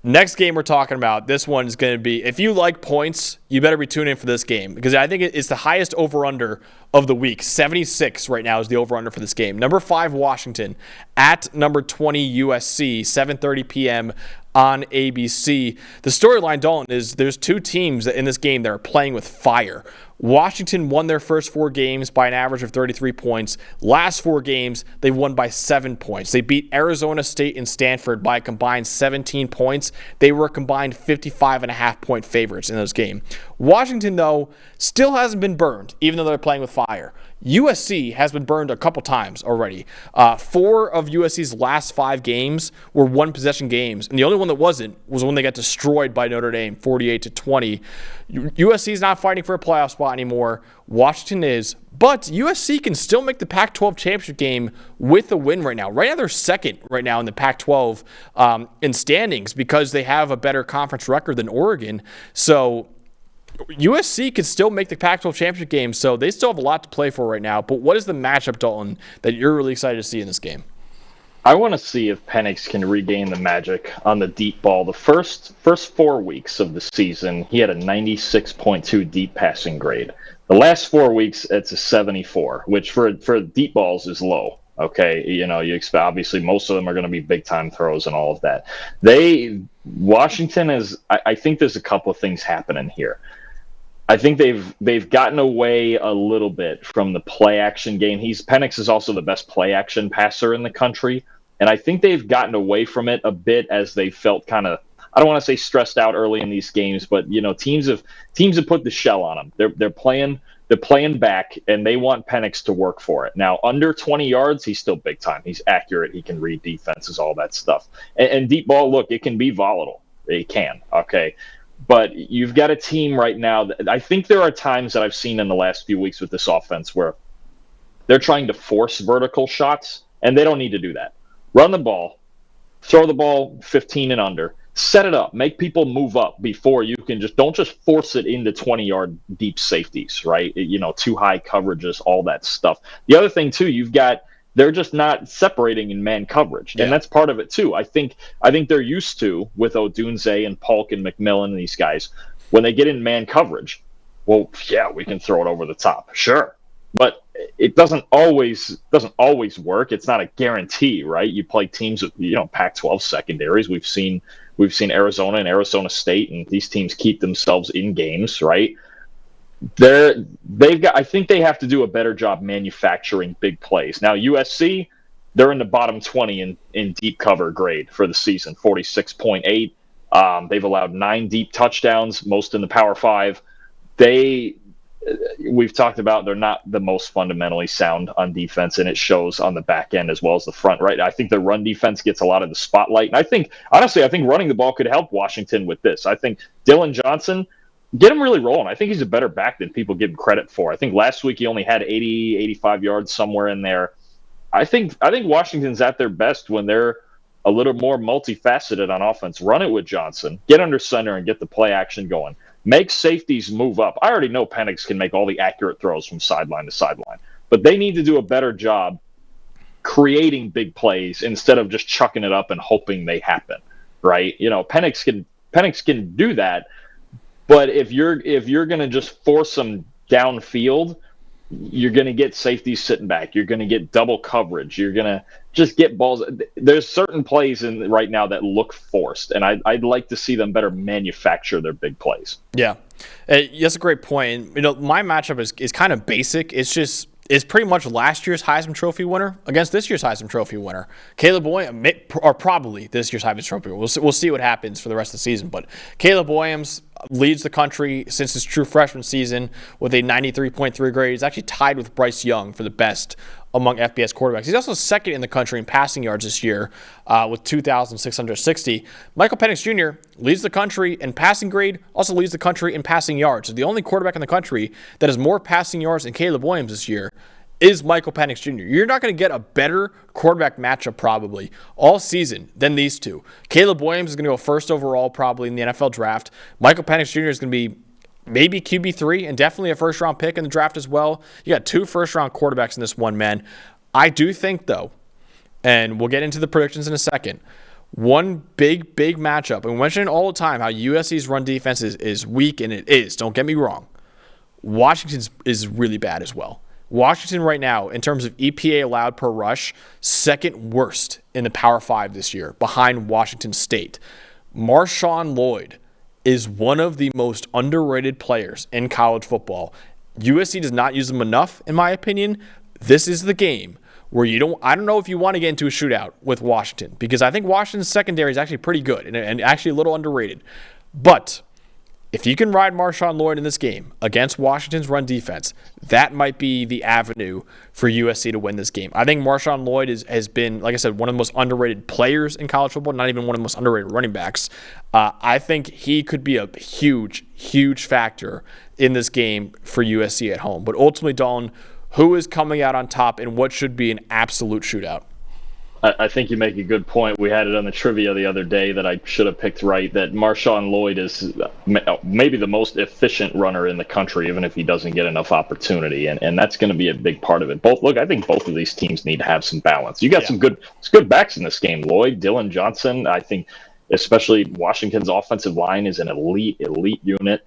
Next game we're talking about, this one is going to be, if you like points, you better be tuning in for this game because I think it's the highest over-under of the week. 76 right now is the over-under for this game. Number 5, Washington at number 20, USC, 7:30 p.m. on ABC. The storyline, Dalton, is there's two teams in this game that are playing with fire. Washington won their first 4 games by an average of 33 points. Last 4 games, they won by 7 points. They beat Arizona State and Stanford by a combined 17 points. They were combined 55.5-point favorites in those games. Washington, though, still hasn't been burned, even though they're playing with fire. USC has been burned a couple times already. 4 of USC's last 5 games were one-possession games, and the only one that wasn't was when they got destroyed by Notre Dame, 48-20. USC is not fighting for a playoff spot anymore. Washington is, but USC can still make the Pac-12 championship game with a win right now. Right now, they're second right now in the Pac-12 in standings because they have a better conference record than Oregon. So USC could still make the Pac-12 championship game, so they still have a lot to play for right now. But what is the matchup, Dalton, that you're really excited to see in this game? I want to see if Penix can regain the magic on the deep ball. The first 4 weeks of the season, he had a 96.2 deep passing grade. The last 4 weeks, it's a 74, which for deep balls is low. Okay, you expect obviously most of them are going to be big time throws and all of that. Washington is. I think there's a couple of things happening here. I think they've gotten away a little bit from the play action game. Penix is also the best play action passer in the country, and I think they've gotten away from it a bit as they felt kind of, I don't want to say stressed out early in these games, but teams have put the shell on them. They're playing back, and they want Penix to work for it. Now, under 20 yards, he's still big time. He's accurate. He can read defenses, all that stuff. And deep ball, look, it can be volatile. It can, okay? But you've got a team right now that I think there are times that I've seen in the last few weeks with this offense where they're trying to force vertical shots, and they don't need to do that. Run the ball, throw the ball 15 and under, set it up, make people move up before you can don't just force it into 20-yard deep safeties, right? Too high coverages, all that stuff. The other thing, too, they're just not separating in man coverage. Yeah. And that's part of it, too. I think they're used to, with Odunze and Polk and McMillan and these guys, when they get in man coverage, well, yeah, we can throw it over the top. Sure. But it doesn't always work. It's not a guarantee, right? You play teams with, Pac-12 secondaries. We've seen Arizona and Arizona State, and these teams keep themselves in games, right? I think they have to do a better job manufacturing big plays. Now, USC, they're in the bottom 20 in deep cover grade for the season, 46.8. They've allowed 9 deep touchdowns, most in the Power 5. We've talked about they're not the most fundamentally sound on defense, and it shows on the back end as well as the front, right? I think the run defense gets a lot of the spotlight. And I think running the ball could help Washington with this. I think Dylan Johnson, get him really rolling. I think he's a better back than people give him credit for. I think last week he only had 80, 85 yards somewhere in there. I think Washington's at their best when they're a little more multifaceted on offense. Run it with Johnson. Get under center and get the play action going. Make safeties move up. I already know Penix can make all the accurate throws from sideline to sideline, but they need to do a better job creating big plays instead of just chucking it up and hoping they happen, right? Penix can do that. But if you're going to just force them downfield, you're going to get safeties sitting back. You're going to get double coverage. You're going to just get balls. There's certain plays in right now that look forced, and I'd like to see them better manufacture their big plays. Yeah, that's a great point. My matchup is kind of basic. It's pretty much last year's Heisman Trophy winner against this year's Heisman Trophy winner. Caleb Williams, or probably this year's Heisman Trophy winner. We'll see what happens for the rest of the season. But Caleb Williams leads the country since his true freshman season with a 93.3 grade. He's actually tied with Bryce Young for the best among FBS quarterbacks. He's also second in the country in passing yards this year with 2,660. Michael Penix Jr. leads the country in passing grade, also leads the country in passing yards. So the only quarterback in the country that has more passing yards than Caleb Williams this year is Michael Penix Jr. You're not going to get a better quarterback matchup probably all season than these two. Caleb Williams is going to go first overall probably in the NFL draft. Michael Penix Jr. is going to be maybe QB3 and definitely a first-round pick in the draft as well. You got 2 first-round quarterbacks in this one, man. I do think, though, and we'll get into the predictions in a second, one big matchup, and we mention it all the time how USC's run defense is weak, and it is. Don't get me wrong. Washington's is really bad as well. Washington right now, in terms of EPA allowed per rush, second worst in the Power 5 this year, behind Washington State. Marshawn Lloyd is one of the most underrated players in college football. USC does not use him enough, in my opinion. This is the game where I don't know if you want to get into a shootout with Washington, because I think Washington's secondary is actually pretty good and actually a little underrated. But if you can ride Marshawn Lloyd in this game against Washington's run defense, that might be the avenue for USC to win this game. I think Marshawn Lloyd has been, like I said, one of the most underrated players in college football, not even one of the most underrated running backs. I think he could be a huge factor in this game for USC at home. But ultimately, Dalton, who is coming out on top in what should be an absolute shootout? I think you make a good point. We had it on the trivia the other day that I should have picked right, that Marshawn Lloyd is maybe the most efficient runner in the country, even if he doesn't get enough opportunity. And that's going to be a big part of it. I think both of these teams need to have some balance. You got some good backs in this game. Lloyd, Dylan Johnson, I think especially Washington's offensive line is an elite unit.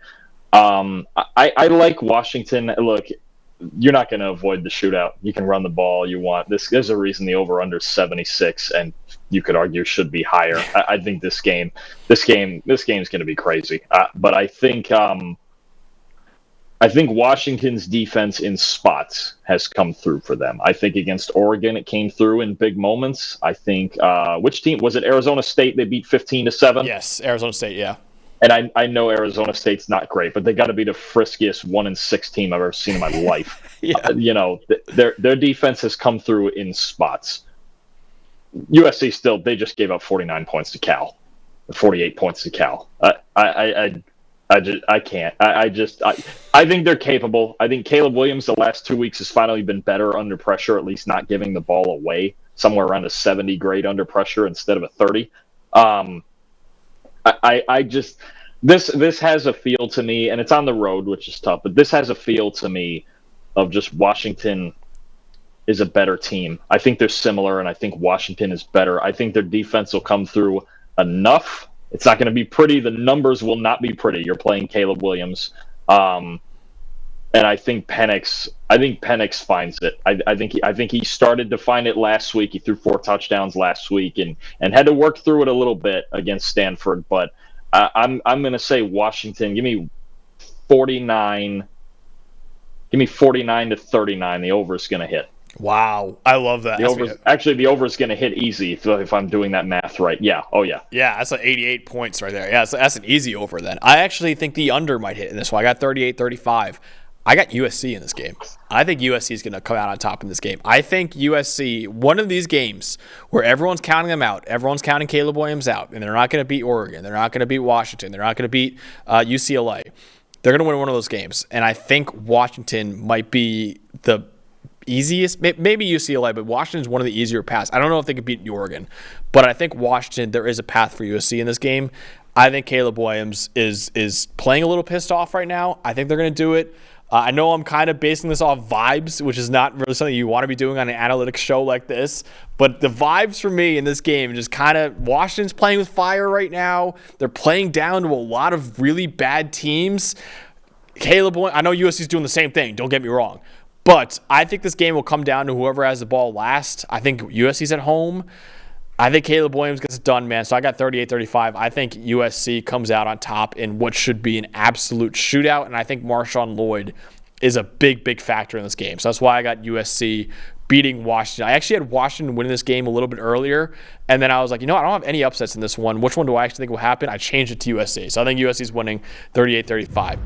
I like Washington. Look, you're not going to avoid the shootout. You can run the ball you want. There's a reason the over/under 76, and you could argue should be higher. I think this game's going to be crazy. But I think Washington's defense in spots has come through for them. I think against Oregon it came through in big moments. I think which team was it? Arizona State. They beat 15-7. Yes, Arizona State. Yeah. And I know Arizona State's not great, but they got to be the friskiest 1-6 team I've ever seen in my life. Yeah. Their defense has come through in spots. USC they just gave up 49 points to Cal, 48 points to Cal. I can't. I think they're capable. I think Caleb Williams the last 2 weeks has finally been better under pressure, at least not giving the ball away, somewhere around a 70 grade under pressure instead of a 30. This has a feel to me, and it's on the road, which is tough, but this has a feel to me of just Washington is a better team. I think they're similar, and I think Washington is better. I think their defense will come through enough. It's not going to be pretty. The numbers will not be pretty. You're playing Caleb Williams. And I think Penix finds it. I think he started to find it last week. He threw 4 touchdowns last week and had to work through it a little bit against Stanford. But I'm going to say Washington. Give me 49. Give me 49-39. The over is going to hit. Wow, I love that. The over is going to hit easy if I'm doing that math right. Yeah. Oh yeah. Yeah, that's like 88 points right there. Yeah, that's an easy over then. I actually think the under might hit in this one. I got 38-35. I got USC in this game. I think USC is going to come out on top in this game. I think USC, one of these games where everyone's counting them out, everyone's counting Caleb Williams out, and they're not going to beat Oregon, they're not going to beat Washington, they're not going to beat UCLA. They're going to win one of those games. And I think Washington might be the easiest, maybe UCLA, but Washington's one of the easier paths. I don't know if they could beat Oregon, but I think Washington, there is a path for USC in this game. I think Caleb Williams is playing a little pissed off right now. I think they're going to do it. I know I'm kind of basing this off vibes, which is not really something you want to be doing on an analytics show like this. But the vibes for me in this game just kind of, Washington's playing with fire right now. They're playing down to a lot of really bad teams. Caleb, I know USC's doing the same thing, don't get me wrong. But I think this game will come down to whoever has the ball last. I think USC's at home. I think Caleb Williams gets it done, man. So I got 38-35. I think USC comes out on top in what should be an absolute shootout, and I think Marshawn Lloyd is a big factor in this game. So that's why I got USC beating Washington. I actually had Washington winning this game a little bit earlier, and then I was like, I don't have any upsets in this one. Which one do I actually think will happen? I changed it to USC. So I think USC's winning 38-35.